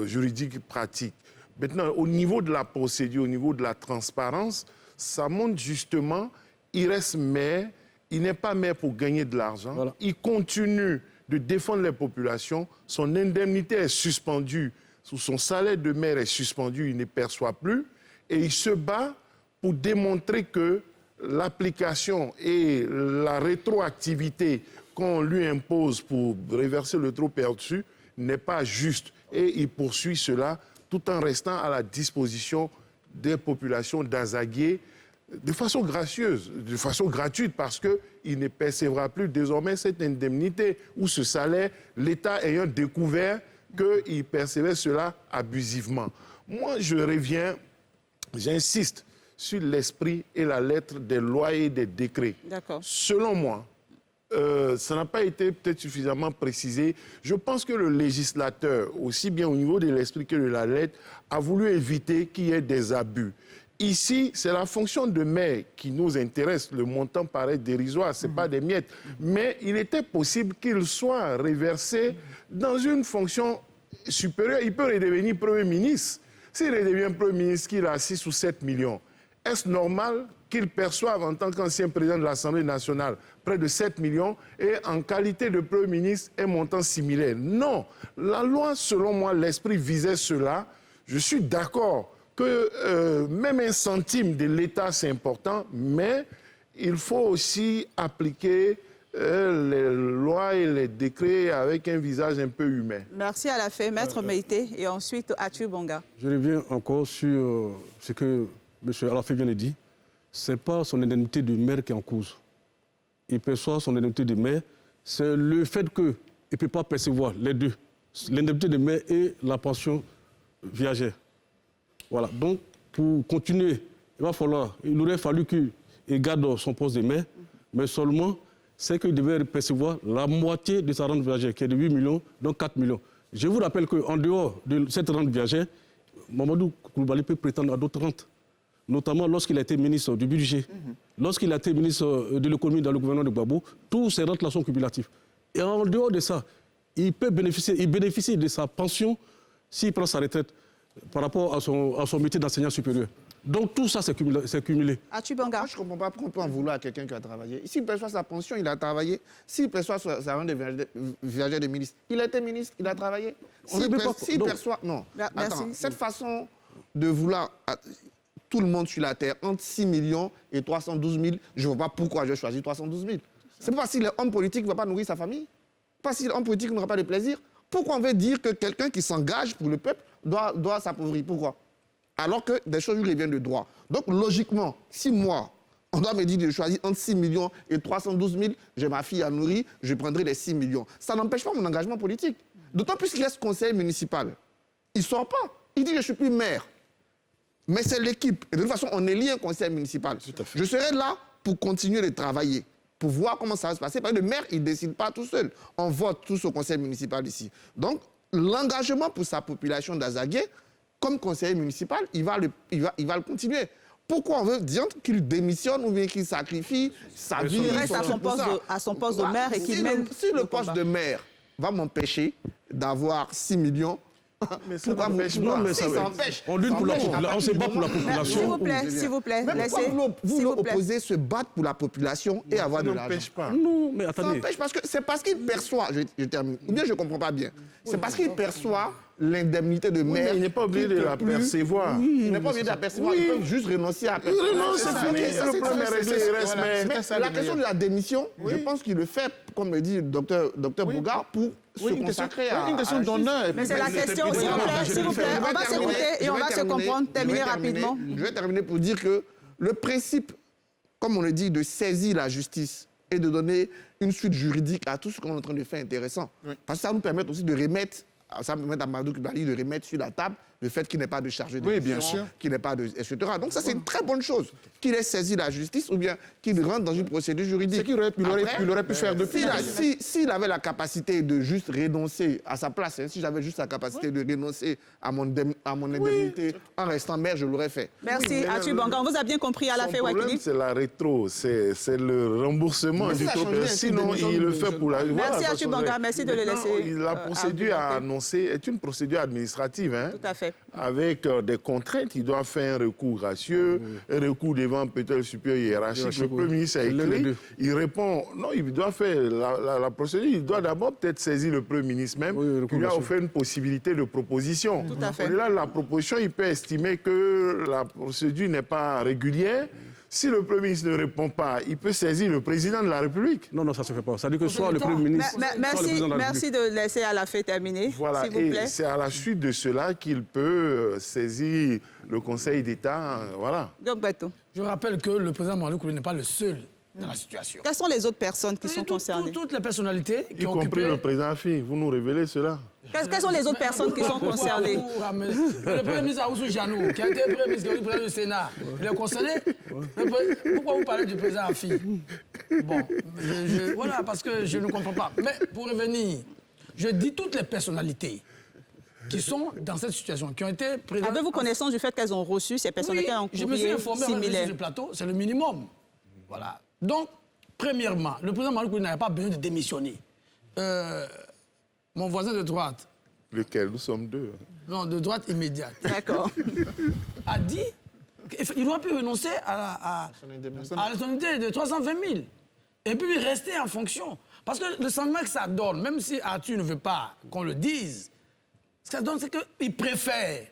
juridique pratique. Maintenant, au niveau de la procédure, au niveau de la transparence, ça montre justement, il reste maire, il n'est pas maire pour gagner de l'argent, voilà. Il continue de défendre les populations, son indemnité est suspendue, son salaire de maire est suspendu, il ne perçoit plus, et il se bat pour démontrer que l'application et la rétroactivité qu'on lui impose pour reverser le trop perçu n'est pas juste. Et il poursuit cela tout en restant à la disposition des populations d'Azaguié de façon gracieuse, de façon gratuite, parce qu'il ne percevra plus désormais cette indemnité ou ce salaire, l'État ayant découvert qu'il percevait cela abusivement. Moi, je reviens, j'insiste sur l'esprit et la lettre des lois et des décrets. Selon moi, ça n'a pas été peut-être suffisamment précisé. Je pense que le législateur, aussi bien au niveau de l'esprit que de la lettre, a voulu éviter qu'il y ait des abus. Ici, c'est la fonction de maire qui nous intéresse. Le montant paraît dérisoire, ce n'est pas des miettes. Mais il était possible qu'il soit reversé dans une fonction supérieure. Il peut redevenir Premier ministre. S'il redevient Premier ministre, qu'il a 6 ou 7 millions, est-ce normal qu'il perçoive en tant qu'ancien président de l'Assemblée nationale près de 7 millions et en qualité de Premier ministre un montant similaire. Non, la loi, selon moi, l'esprit visait cela. Je suis d'accord que même un centime de l'État, c'est important, mais il faut aussi appliquer les lois et les décrets avec un visage un peu humain. Merci à la fin, Maître Meïté, et ensuite Atiu Bonga. Je reviens encore sur ce que M. Alafé vient de dire. Ce n'est pas son indemnité de maire qui est en cause. Il perçoit son indemnité de maire. C'est le fait qu'il ne peut pas percevoir les deux, l'indemnité de maire et la pension viagère. Voilà. Donc, pour continuer, il aurait fallu qu'il garde son poste de maire, mais seulement, c'est qu'il devait percevoir la moitié de sa rente viagère, qui est de 8 millions, donc 4 millions. Je vous rappelle qu'en dehors de cette rente viagère, Mamadou Coulibaly peut prétendre à d'autres rentes, notamment lorsqu'il a été ministre du budget, lorsqu'il a été ministre de l'économie dans le gouvernement de Gbagbo, tous ces rentes-là sont cumulatives. Et en dehors de ça, il bénéficie de sa pension s'il prend sa retraite par rapport à son métier d'enseignant supérieur. Donc tout ça, c'est cumulé. Atiu Bonga. Moi, je ne comprends pas pourquoi on peut en vouloir à quelqu'un qui a travaillé. S'il perçoit sa pension, il a travaillé. S'il perçoit sa rente de viagère de ministre, il a été ministre, il a travaillé. S'il perçoit... Non. Attends, cette façon de vouloir tout le monde sur la terre, entre 6 millions et 312 000, je ne vois pas pourquoi j'ai choisi 312 000. C'est pas parce qu'il est homme politique ne va pas nourrir sa famille. Pas parce qu'il est homme politique n'aura pas de plaisir. Pourquoi on veut dire que quelqu'un qui s'engage pour le peuple doit s'appauvrir? Pourquoi? Alors que des choses lui reviennent de droit. Donc, logiquement, si moi, on doit me dire de choisir entre 6 millions et 312 000, j'ai ma fille à nourrir, je prendrai les 6 millions. Ça n'empêche pas mon engagement politique. D'autant plus qu'il reste conseiller municipal. Il ne sort pas. Il dit que je ne suis plus maire. Mais c'est l'équipe. Et de toute façon, on est lié un conseil municipal. Je serai là pour continuer de travailler, pour voir comment ça va se passer. Parce que le maire, il ne décide pas tout seul. On vote tous au conseil municipal ici. Donc, l'engagement pour sa population d'Azagué, comme conseiller municipal, il va le continuer. Pourquoi on veut dire qu'il démissionne ou bien qu'il sacrifie sa vie? Il reste à son poste de maire et qu'il mène si le poste de maire va m'empêcher d'avoir 6 millions, mais ça n'empêche pas. Mais ça empêche. On lutte pour la population, on se bat pour la population. S'il vous plaît, mais pourquoi vous opposez se battre pour la population et avoir de l'argent? Ça n'empêche pas. Non, mais attendez. Ça empêche parce que c'est parce qu'il perçoit, je termine, ou bien je ne comprends pas bien, c'est parce qu'il perçoit l'indemnité de maire. Il n'est pas obligé de la percevoir. Il n'est pas obligé de la percevoir, il peut juste renoncer à percevoir. C'est fini, le problème est réglé, il reste. Mais la question de la démission, je pense qu'il le fait, comme le dit le docteur Bougard, pour se consacrer à... Une question d'honneur. Mais c'est la question, s'il vous plaît, on va s'écouter et on va se comprendre, terminer rapidement. Je vais terminer pour dire que le principe, comme on le dit, de saisir la justice et de donner une suite juridique à tout ce qu'on est en train de faire intéressant. Parce que ça nous permet aussi de remettre, ça permet à Mamadou Coulibaly de remettre sur la table le fait qu'il n'ait pas de chargé de mission, qu'il n'ait pas de... etc. Donc ça, c'est une très bonne chose. Qu'il ait saisi la justice ou bien qu'il rentre dans une procédure juridique. C'est qu'il aurait pu faire depuis. S'il avait la capacité de juste renoncer à sa place, si j'avais juste la capacité de renoncer à mon indemnité en restant maire, je l'aurais fait. Merci, Atiu Bonga. On vous a bien compris à la fin, Wakili. Le problème, c'est la rétro, c'est le remboursement du taux. Sinon, il le fait pour la... Merci, Atiu Bonga. Merci de le laisser. La procédure à annoncer est une procédure administrative. Tout à fait. Avec des contraintes, il doit faire un recours gracieux, un recours devant peut-être le supérieur hiérarchique. Le Premier ministre a écrit, il répond, non, il doit faire la procédure, il doit d'abord peut-être saisir le Premier ministre même, qui lui a offert une possibilité de proposition. Tout à fait. Au-delà de la proposition, il peut estimer que la procédure n'est pas régulière. Si le Premier ministre ne répond pas, il peut saisir le Président de la République. Non, ça ne se fait pas. Ça dit que soit le Premier ministre, Merci de laisser à la fin terminer, voilà, s'il vous plaît. C'est à la suite de cela qu'il peut saisir le Conseil d'État. Voilà. Je rappelle que le président Mamadou Coulibaly n'est pas le seul dans la situation. Quelles sont les autres personnes qui sont concernées? Toutes les personnalités qui ont occupé... Y compris le président Afi, vous nous révélez cela. Quelles sont les autres personnes qui sont concernées? Le Premier ministre Aoussou Janou, qui a été Premier ministre, qui a été président du Sénat, il est concerné? Pourquoi vous parlez du président Afi? Bon, voilà, parce que je ne comprends pas. Mais pour revenir, je dis toutes les personnalités qui sont dans cette situation, qui ont été présentes... Avez-vous connaissance du fait qu'elles ont reçu ces personnalités en courrier similaire? Je me suis informé sur le plateau, c'est le minimum. Voilà. Donc, premièrement, le président Mamadou Coulibaly n'avait pas besoin de démissionner. Mon voisin de droite... Lequel? Nous sommes deux. Non, de droite immédiate. D'accord. A dit Il aurait pu renoncer à l'indemnité de 320 000. Et puis rester en fonction. Parce que le sentiment que ça donne, même si Arthur ne veut pas qu'on le dise, ce que ça donne, c'est qu'il préfère,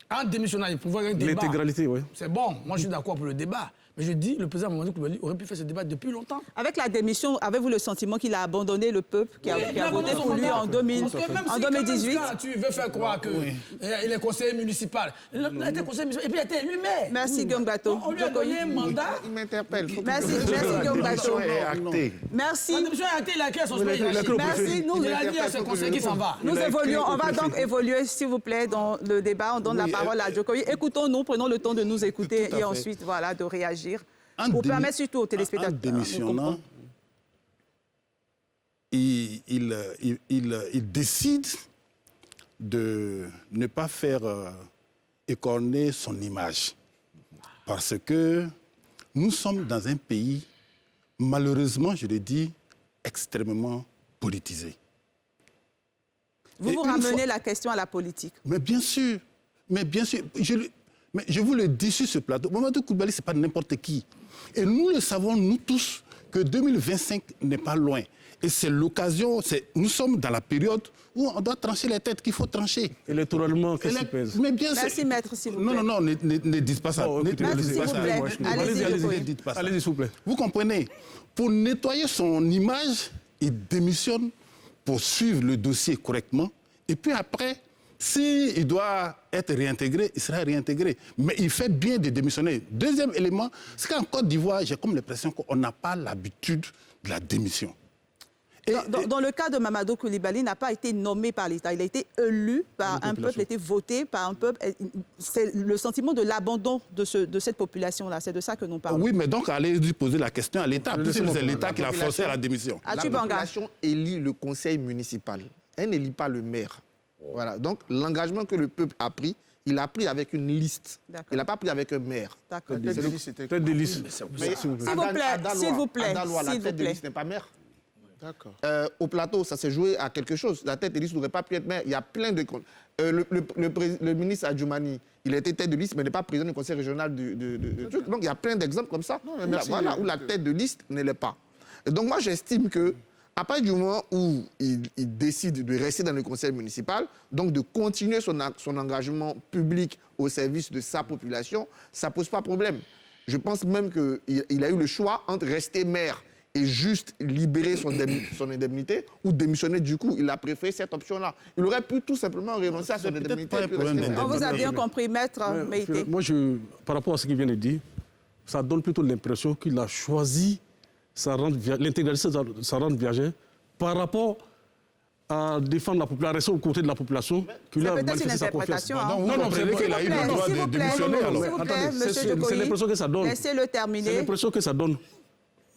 en démissionnant, il pouvoir un débat. L'intégralité, oui. C'est bon, moi je suis d'accord pour le débat. Mais je dis, le président Mamadou Koulibaly aurait pu faire ce débat depuis longtemps. Avec la démission, avez-vous le sentiment qu'il a abandonné le peuple qui a voté pour lui en 2018? Tu veux faire croire qu'il est conseiller municipal. Il a été conseiller municipal et puis il a été élu maire. Merci Guillaume Bato. On lui a donné un mandat. Il m'interpelle. Merci Guillaume Bato. Merci. La démission est actée, il a acquis à son pays. Merci. Il a dit à ses conseillers qu'il s'en va. Nous évoluons. On va donc évoluer, s'il vous plaît, dans le débat. On donne la parole à Djokovic. Écoutons-nous, prenons le temps de nous écouter et ensuite, voilà, de réagir. Pour permettre surtout aux téléspectateurs. En démissionnant, il décide de ne pas faire écorner son image. Parce que nous sommes dans un pays, malheureusement, je le dis, extrêmement politisé. Vous ramenez la question à la politique. Mais bien sûr. Mais je vous le dis sur ce plateau, Mamadou Koulibaly, ce n'est pas n'importe qui. Et nous le savons, nous tous, que 2025 n'est pas loin. Et c'est l'occasion, nous sommes dans la période où on doit trancher les têtes qu'il faut trancher. Électoralement, qu'est-ce qui pèse? Mais bien sûr. Merci, maître, s'il vous plaît. Non, ne dites pas ça. Allez-y, s'il vous plaît. Vous comprenez? Pour nettoyer son image, il démissionne pour suivre le dossier correctement. Et puis après, s'il doit être réintégré, il sera réintégré. Mais il fait bien de démissionner. Deuxième élément, c'est qu'en Côte d'Ivoire, j'ai comme l'impression qu'on n'a pas l'habitude de la démission. Dans le cas de Mamadou Koulibaly, il n'a pas été nommé par l'État. Il a été élu par un peuple, il a été voté par un peuple. C'est le sentiment de l'abandon de cette population-là. C'est de ça que nous parlons. Oui, mais donc allez lui poser la question à l'État. Puisque c'est l'État qui l'a forcé à la démission. La population élit le conseil municipal. Elle n'élit pas le maire. Voilà. Donc, l'engagement que le peuple a pris, il a pris avec une liste. Il n'a pas pris avec un maire. D'accord. Tête de liste. S'il vous plaît. La tête de liste n'est pas maire. D'accord. Au plateau, ça s'est joué à quelque chose. La tête de liste n'aurait pas pu être maire. Il y a plein de... le ministre Adjoumani, il a été tête de liste, mais n'est pas président du conseil régional du truc. Donc, il y a plein d'exemples comme ça, où la tête de liste ne l'est pas. Et donc, moi, j'estime que à partir du moment où il décide de rester dans le conseil municipal, donc de continuer son engagement public au service de sa population, ça ne pose pas problème. Je pense même qu'il a eu le choix entre rester maire et juste libérer son indemnité ou démissionner du coup. Il a préféré cette option-là. Il aurait pu tout simplement renoncer à son indemnité. On vous a bien compris, maître Meïté. Moi, par rapport à ce qu'il vient de dire, ça donne plutôt l'impression qu'il a choisi l'intégralité de sa rente viagère par rapport à défendre la population, à rester aux côtés de la population. C'est peut-être une interprétation. Non, vous comprenez qu'il a eu le droit de démissionner alors. C'est l'impression que ça donne. Laissez-le terminer. C'est l'impression que ça donne.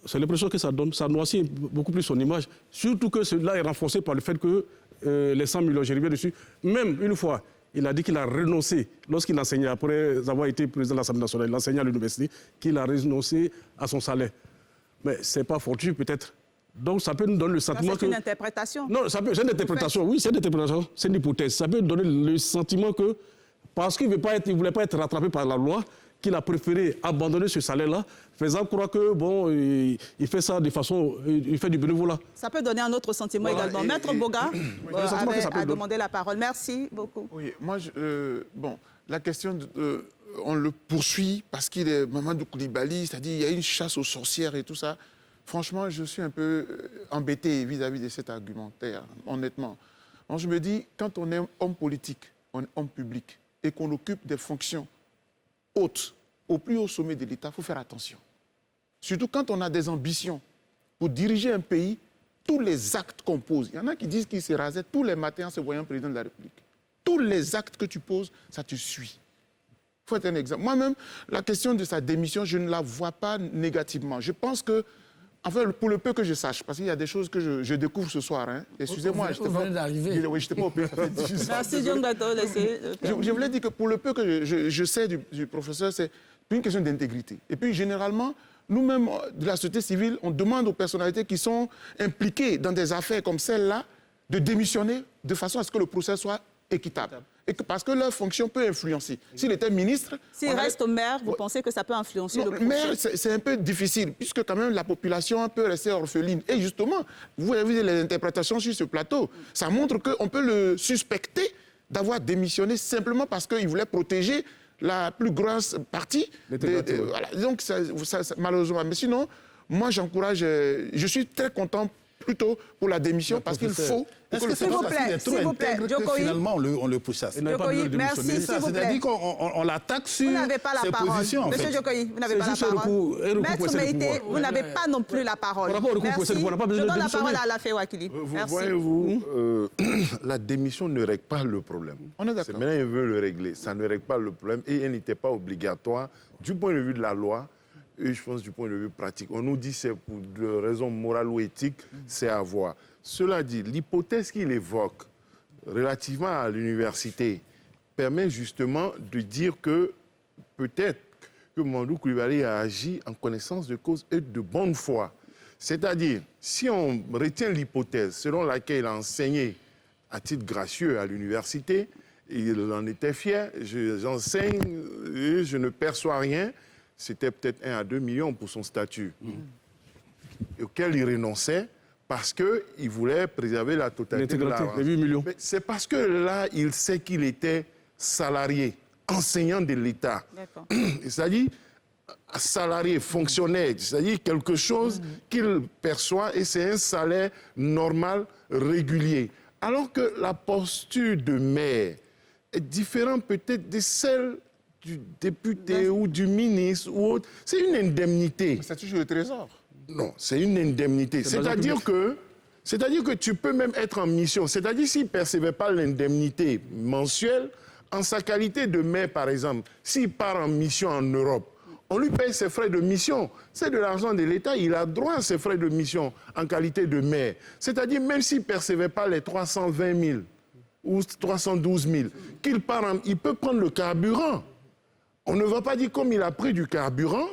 C'est l'impression que ça donne. Ça noircit beaucoup plus son image. Surtout que cela est renforcé par le fait que les 100 millions, je reviens dessus, même une fois, il a dit qu'il a renoncé, lorsqu'il enseignait, après avoir été président de l'Assemblée nationale, il enseignait à l'université, qu'il a renoncé à son salaire. Mais ce n'est pas fortuit, peut-être. Donc, ça peut nous donner le sentiment que... C'est une interprétation. Non, c'est une interprétation, oui, c'est une interprétation, c'est une hypothèse. Ça peut donner le sentiment que, parce qu'il ne voulait pas être rattrapé par la loi, qu'il a préféré abandonner ce salaire-là, faisant croire que, bon, il fait ça de façon... Il fait du bénévolat. Ça peut donner un autre sentiment également. Maître Boga a demandé la parole. Merci beaucoup. Oui, moi, bon, la question... on le poursuit parce qu'il est Mamadou Koulibaly, c'est-à-dire il y a une chasse aux sorcières et tout ça. Franchement, je suis un peu embêté vis-à-vis de cet argumentaire, honnêtement. Donc, je me dis, quand on est homme politique, on est homme public, et qu'on occupe des fonctions hautes, au plus haut sommet de l'État, il faut faire attention. Surtout quand on a des ambitions pour diriger un pays, tous les actes qu'on pose, il y en a qui disent qu'ils se rasaient tous les matins en se voyant président de la République. Tous les actes que tu poses, ça te suit. Il faut être un exemple. Moi-même, la question de sa démission, je ne la vois pas négativement. Je pense que, enfin, pour le peu que je sache, parce qu'il y a des choses que je découvre ce soir. Hein. Excusez-moi, je n'étais pas au pays. Merci, John Bato. Je voulais dire que pour le peu que je sais du professeur, c'est une question d'intégrité. Et puis, généralement, nous-mêmes, de la société civile, on demande aux personnalités qui sont impliquées dans des affaires comme celle-là de démissionner de façon à ce que le procès soit équitable. et que, parce que leur fonction peut influencer. S'il était ministre... S'il reste maire, vous pensez que ça peut influencer le projet? Maire, c'est un peu difficile, puisque quand même la population peut rester orpheline. Et justement, vous avez vu les interprétations sur ce plateau. Ça montre qu'on peut le suspecter d'avoir démissionné simplement parce qu'il voulait protéger la plus grosse partie. Voilà. Donc, malheureusement. Mais sinon, moi, j'encourage... je suis très content plutôt pour la démission parce qu'il faut... Est-ce que c'est pas parce qu'il est trop intègre que finalement on le pourchasse? Jokoyi, merci, s'il vous plaît. C'est-à-dire qu'on l'attaque sur ses positions, en fait. Monsieur Jokoyi, vous n'avez pas la parole. Maître Meïté, vous n'avez pas non plus la parole. Merci. Je donne la parole à Lafay Ouattili. Voyez-vous, la démission ne règle pas le problème. On est d'accord. Maintenant, il veut le régler. Ça ne règle pas le problème et elle n'était pas obligatoire du point de vue de la loi. Et je pense du point de vue pratique. On nous dit que c'est pour des raisons morales ou éthiques, c'est à voir. Cela dit, l'hypothèse qu'il évoque relativement à l'université permet justement de dire que peut-être que Mamadou Coulibaly a agi en connaissance de cause et de bonne foi. C'est-à-dire, si on retient l'hypothèse selon laquelle il a enseigné à titre gracieux à l'université, il en était fier, j'enseigne et je ne perçois rien, c'était peut-être 1 à 2 millions pour son statut, auquel il renonçait parce qu'il voulait préserver la totalité de l'argent. 8 millions. C'est parce que là, il sait qu'il était salarié, enseignant de l'État. C'est-à-dire salarié, fonctionnaire, c'est-à-dire quelque chose qu'il perçoit et c'est un salaire normal, régulier. Alors que la posture de maire est différente peut-être de celle du député ou du ministre ou autre. C'est une indemnité. C'est toujours le trésor. Non, c'est une indemnité. C'est-à-dire que tu peux même être en mission. C'est-à-dire s'il ne percevait pas l'indemnité mensuelle, en sa qualité de maire, par exemple, s'il part en mission en Europe, on lui paye ses frais de mission. C'est de l'argent de l'État, il a droit à ses frais de mission en qualité de maire. C'est-à-dire même s'il ne percevait pas les 320 000 ou 312 000, il peut prendre le carburant. On ne va pas dire comme il a pris du carburant,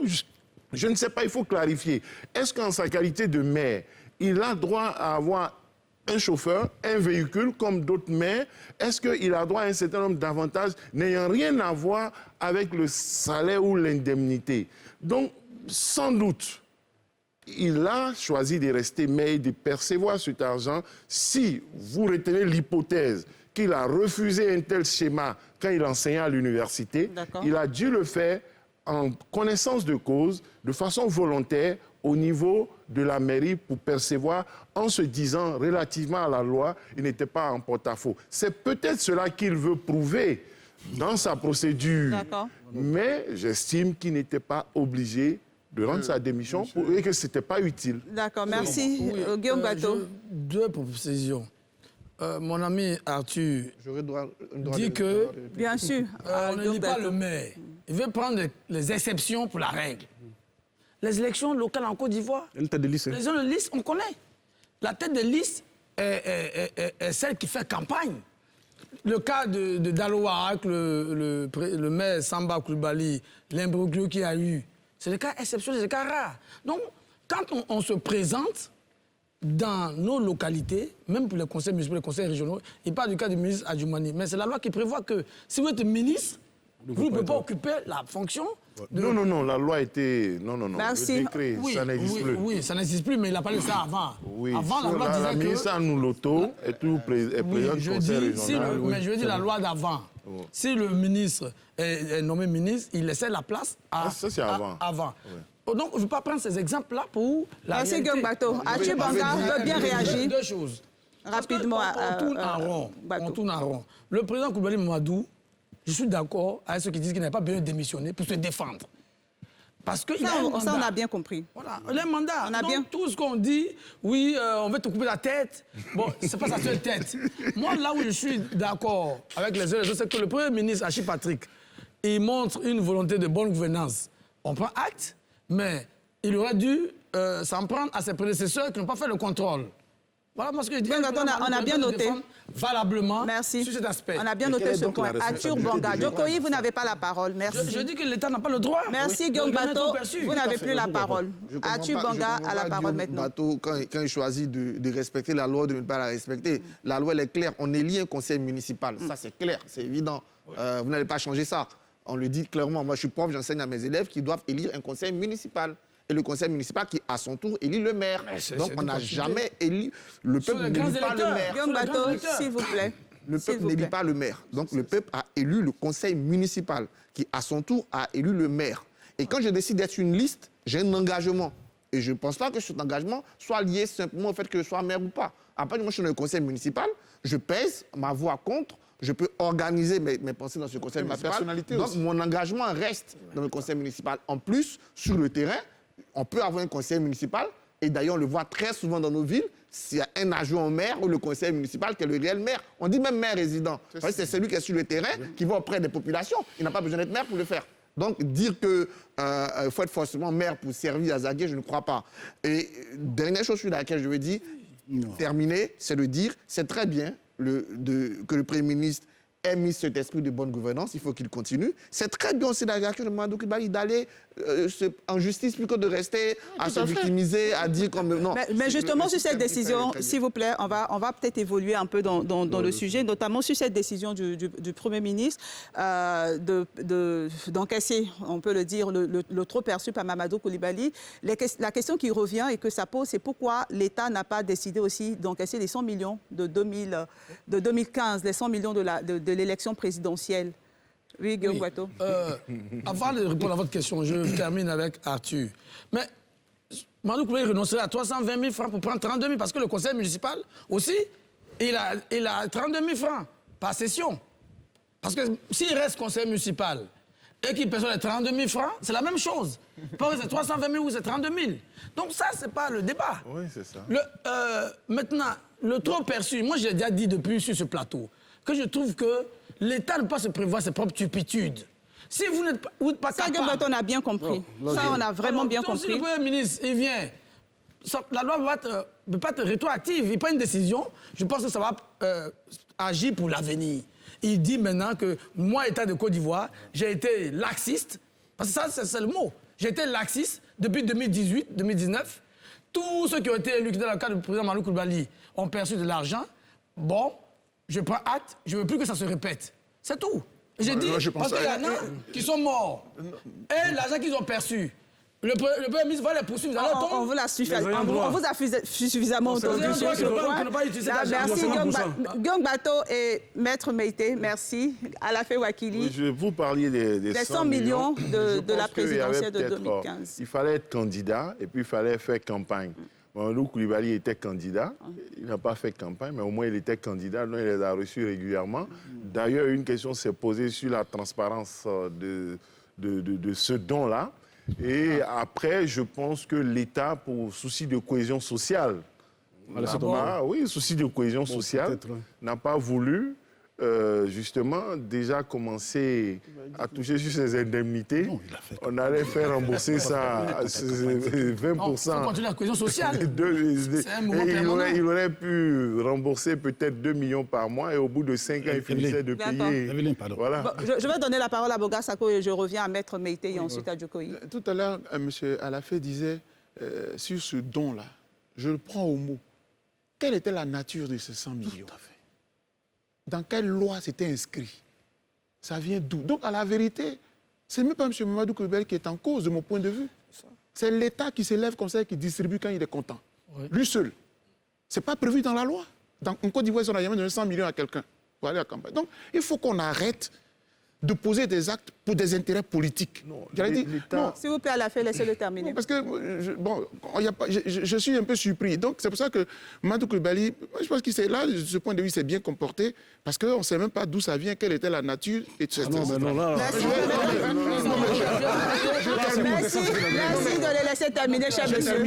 je ne sais pas, il faut clarifier. Est-ce qu'en sa qualité de maire, il a droit à avoir un chauffeur, un véhicule comme d'autres maires? Est-ce qu'il a droit à un certain nombre d'avantages n'ayant rien à voir avec le salaire ou l'indemnité? Donc, sans doute, il a choisi de rester maire et de percevoir cet argent. Si vous retenez l'hypothèse qu'il a refusé un tel schéma quand il enseignait à l'université, il a dû le faire en connaissance de cause, de façon volontaire, au niveau de la mairie pour percevoir, en se disant relativement à la loi, il n'était pas en porte-à-faux. C'est peut-être cela qu'il veut prouver dans sa procédure. Mais j'estime qu'il n'était pas obligé de rendre sa démission et que ce n'était pas utile. D'accord, merci. Guillaume Bateau. Deux précisions. Mon ami Arthur dit que... Bien sûr. On ne dit pas le maire. Il veut prendre les exceptions pour la règle. Les élections locales en Côte d'Ivoire, les gens de liste, on connaît. La tête de liste est celle qui fait campagne. Le cas de Daloa, le maire Samba Coulibaly, l'imbroglio qu'il y a eu, c'est des cas exceptionnels, c'est des cas rares. Donc, quand on se présente dans nos localités, même pour les conseils municipaux, les conseils régionaux, il parle du cas du ministre Adjoumani, mais c'est la loi qui prévoit que si vous êtes ministre, vous ne pouvez pas occuper la fonction. Non, la loi était... Non. Merci. Le décret, ça n'existe plus. Oui, ça n'existe plus, mais il a parlé de ça avant. Oui, avant, la loi disait la ministre Annou Loto est président du conseil régional. Mais je veux dire la loi d'avant. Si le ministre est nommé ministre, il laissait la place à... Ça, c'est avant. Donc, je ne veux pas prendre ces exemples-là pour la Merci, Guillaume Bateau. Arthur Banga veut bien réagir. Deux choses. Rapidement. On tourne en rond. Le président Coulibaly Mamadou, je suis d'accord avec ceux qui disent qu'il n'avait pas besoin de démissionner pour se défendre. Parce que ça, on a bien compris. Voilà, il a un mandat. On a bien... Tout ce qu'on dit, oui, on veut te couper la tête. Bon, c'est pas sa seule tête. Moi, là où je suis d'accord avec les autres, c'est que le Premier ministre, Achille Patrick, il montre une volonté de bonne gouvernance. On prend acte, mais il aurait dû s'en prendre à ses prédécesseurs qui n'ont pas fait le contrôle. Voilà moi ce que je dis. Bien, on a bien noté. Valablement Merci. sur cet aspect. On a bien noté ce point. Arthur Bonga. Jokoyi, vous n'avez pas la parole. Merci. Je dis que l'État n'a pas le droit. Merci, Guillaume Bato. Vous n'avez plus la parole. Arthur Bonga a la parole maintenant. Bato, quand il choisit de respecter la loi, de ne pas la respecter, la loi elle est claire. On élit un conseil municipal. Ça, c'est clair, c'est évident. Vous n'allez pas changer ça. On le dit clairement. Moi, je suis prof, j'enseigne à mes élèves qui doivent élire un conseil municipal. Et le conseil municipal qui, à son tour, élit le maire. Donc, on n'a jamais élu... Le peuple n'élit pas le maire. Guillaume Bato, s'il vous plaît. Le peuple n'élit pas le maire. Donc, le peuple a élu le conseil municipal qui, à son tour, a élu le maire. Et quand je décide d'être une liste, j'ai un engagement. Et je ne pense pas que cet engagement soit lié simplement au fait que je sois maire ou pas. Après, moi, je suis dans le conseil municipal, je pèse, ma voix compte, je peux organiser mes pensées dans ce conseil municipal. Personnalité donc, aussi. mon engagement reste dans le conseil municipal. En plus, sur le terrain, on peut avoir un conseil municipal, et d'ailleurs, on le voit très souvent dans nos villes, s'il y a un adjoint au maire ou le conseil municipal qui est le réel maire. On dit même maire résident. C'est celui qui est sur le terrain, qui va auprès des populations. Il n'a pas besoin d'être maire pour le faire. Donc, dire qu'il faut être forcément maire pour servir à Azagué, je ne crois pas. Et dernière chose sur laquelle je veux dire, terminer, c'est de dire, c'est très bien que le Premier ministre ait mis cet esprit de bonne gouvernance, il faut qu'il continue. C'est très bien aussi la réaction de Mamadou Coulibaly d'aller en justice plutôt que de rester à se victimiser, à dire comme... Non. Mais justement, sur cette décision, s'il vous plaît, on va peut-être évoluer un peu dans le sujet, notamment sur cette décision du Premier ministre d'encaisser, on peut le dire, le trop perçu par Mamadou Coulibaly. La question qui revient et que ça pose, c'est pourquoi l'État n'a pas décidé aussi d'encaisser les 100 millions de 2015, les 100 millions de l'élection présidentielle. Oui, Guillaume Bato. Avant de répondre à votre question, je termine avec Arthur. Mais Mamadou Coulibaly renoncerait à 320 000 francs pour prendre 32 000 parce que le conseil municipal aussi, il a 32 000 francs par session. Parce que s'il reste conseil municipal et qu'il perçoit les 32 000 francs, c'est la même chose. Parce que c'est 320 000 ou c'est 32 000. Donc ça, c'est pas le débat. Oui, c'est ça. Maintenant, le trop perçu, moi j'ai déjà dit depuis sur ce plateau que je trouve que l'État ne peut pas se prévoir ses propres turpitudes. Si vous n'êtes pas ça, capable... on a bien compris. Ça, on a vraiment bien compris. Si le Premier ministre, il vient, la loi ne peut pas être rétroactive. Il prend une décision, je pense que ça va agir pour l'avenir. Il dit maintenant que moi, État de Côte d'Ivoire, j'ai été laxiste, parce que ça, c'est le mot. J'ai été laxiste depuis 2018, 2019. Tous ceux qui ont été élus dans le cadre du président Mamadou Coulibaly ont perçu de l'argent. Bon, je prends acte, je ne veux plus que ça se répète. C'est tout. J'ai dit, parce qu'il y en a qui sont morts. Et l'argent qu'ils ont perçu, le Premier ministre va les poursuivre. On vous a suffisamment entendu sur ce point. Merci, Guillaume Bato et Maître Meïté. Merci. Alafé Wakili. Vous parliez des 100 millions de la présidentielle de 2015. Il fallait être candidat et puis il fallait faire campagne. Mamadou Coulibaly était candidat, il n'a pas fait campagne, mais au moins il était candidat, donc il les a reçus régulièrement. D'ailleurs, une question s'est posée sur la transparence de ce don-là. Et après, je pense que l'État, pour souci de cohésion sociale, n'a pas voulu justement déjà commencer à toucher sur ses indemnités. Non, il a fait. On allait faire rembourser ça à 20%. Non, faut continuer la cohésion sociale. Il aurait pu rembourser peut-être 2 millions par mois et au bout de 5 ans, il finissait de payer. Voilà. Bon, je vais donner la parole à Boga Sako et je reviens à Maître Meïté et ensuite à Jokoyi. Tout à l'heure, M. Alafé disait sur ce don-là, je le prends au mot. Quelle était la nature de ces 100 millions? Dans quelle loi c'était inscrit? Ça vient d'où? Donc, à la vérité, c'est même pas M. Mamadou Coulibaly qui est en cause, de mon point de vue. C'est l'État qui s'élève comme ça et qui distribue quand il est content. Oui. Lui seul. Ce n'est pas prévu dans la loi. En Côte d'Ivoire, on n'a jamais donné 100 millions à quelqu'un pour aller à la campagne. Donc, il faut qu'on arrête de poser des actes pour des intérêts politiques. S'il vous plaît, Alafé, laissez-le terminer. Non, parce que, je suis un peu surpris. Donc, c'est pour ça que Mamadou Coulibaly, je pense qu'il s'est là, de ce point de vue, il s'est bien comporté, parce qu'on ne sait même pas d'où ça vient, quelle était la nature. Et tout ça. Merci de le laisser terminer, cher monsieur.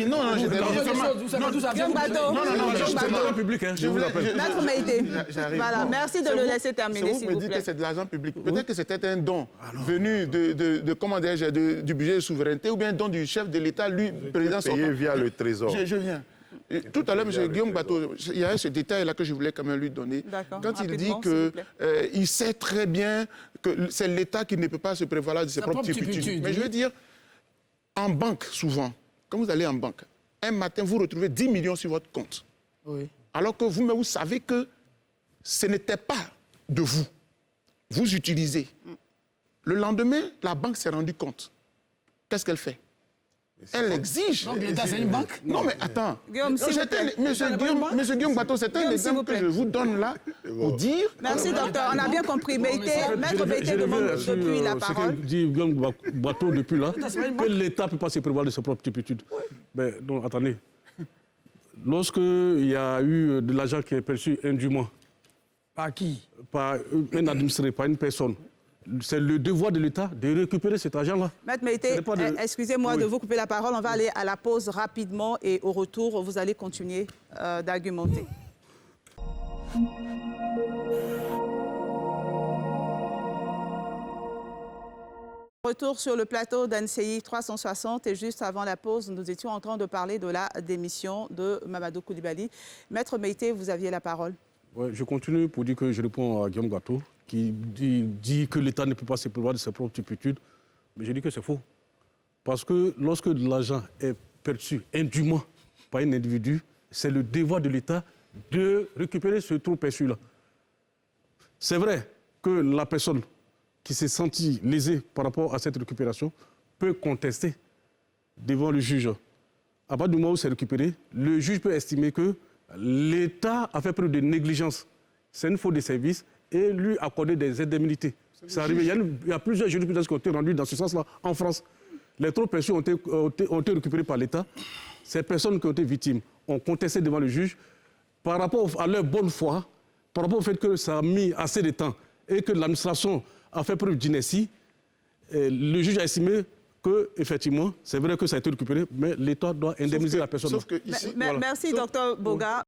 Maître Meïté, voilà, merci de le laisser terminer, s'il vous plaît. Vous me dites que c'est de l'argent public. Peut-être que c'était un don venu du budget de souveraineté ou bien un don du chef de l'État, lui, président sortant. Payé via le Trésor. Je viens. Et tout à l'heure, M. Guillaume Bateau, il y a ce détail-là que je voulais quand même lui donner. Quand il dit qu'il sait très bien que c'est l'État qui ne peut pas se prévaloir de ses propres turpitudes. Mais je veux dire, en banque, souvent, quand vous allez en banque, un matin, vous retrouvez 10 millions sur votre compte. Oui. Alors que vous savez que ce n'était pas de vous. Vous utilisez. Le lendemain, la banque s'est rendue compte. Qu'est-ce qu'elle fait? Elle exige. Donc l'État, c'est une banque? Non, mais attends. Guillaume, Monsieur Guillaume Bateau, c'est un exemple que je vous donne là pour dire... Merci, docteur. On a bien compris. Maître Meïté demande depuis la parole. Ce que dit Guillaume Bateau depuis là, que l'État ne peut pas se prévoir de ses propres turpitudes. Mais non, attendez. Lorsqu'il y a eu de l'argent qui est perçu indûment... Par qui? Par un administré, par une personne. C'est le devoir de l'État de récupérer cet argent-là. Maître Meïté, excusez-moi de vous couper la parole. On va aller à la pause rapidement et au retour, vous allez continuer d'argumenter. Retour sur le plateau d'ANCI 360 et juste avant la pause, nous étions en train de parler de la démission de Mamadou Coulibaly. Maître Meïté, vous aviez la parole. Ouais, je continue pour dire que je réponds à Guillaume Bateau qui dit que l'État ne peut pas se prévoir de ses propres turpitudes. Mais je dis que c'est faux. Parce que lorsque de l'argent est perçu indûment par un individu, c'est le devoir de l'État de récupérer ce trop perçu-là. C'est vrai que la personne qui s'est sentie lésée par rapport à cette récupération peut contester devant le juge. À partir du moment où c'est récupéré, le juge peut estimer que l'État a fait preuve de négligence. C'est une faute de service et lui accorder des indemnités. C'est arrivé. Il y a plusieurs jurisprudences qui ont été rendues dans ce sens-là en France. Les trop perçus ont été récupérés par l'État. Ces personnes qui ont été victimes ont contesté devant le juge par rapport à leur bonne foi, par rapport au fait que ça a mis assez de temps et que l'administration a fait preuve d'inertie. Le juge a estimé que, effectivement, c'est vrai que ça a été récupéré, mais l'État doit indemniser la personne. Sauf que ici, Merci, docteur Boga.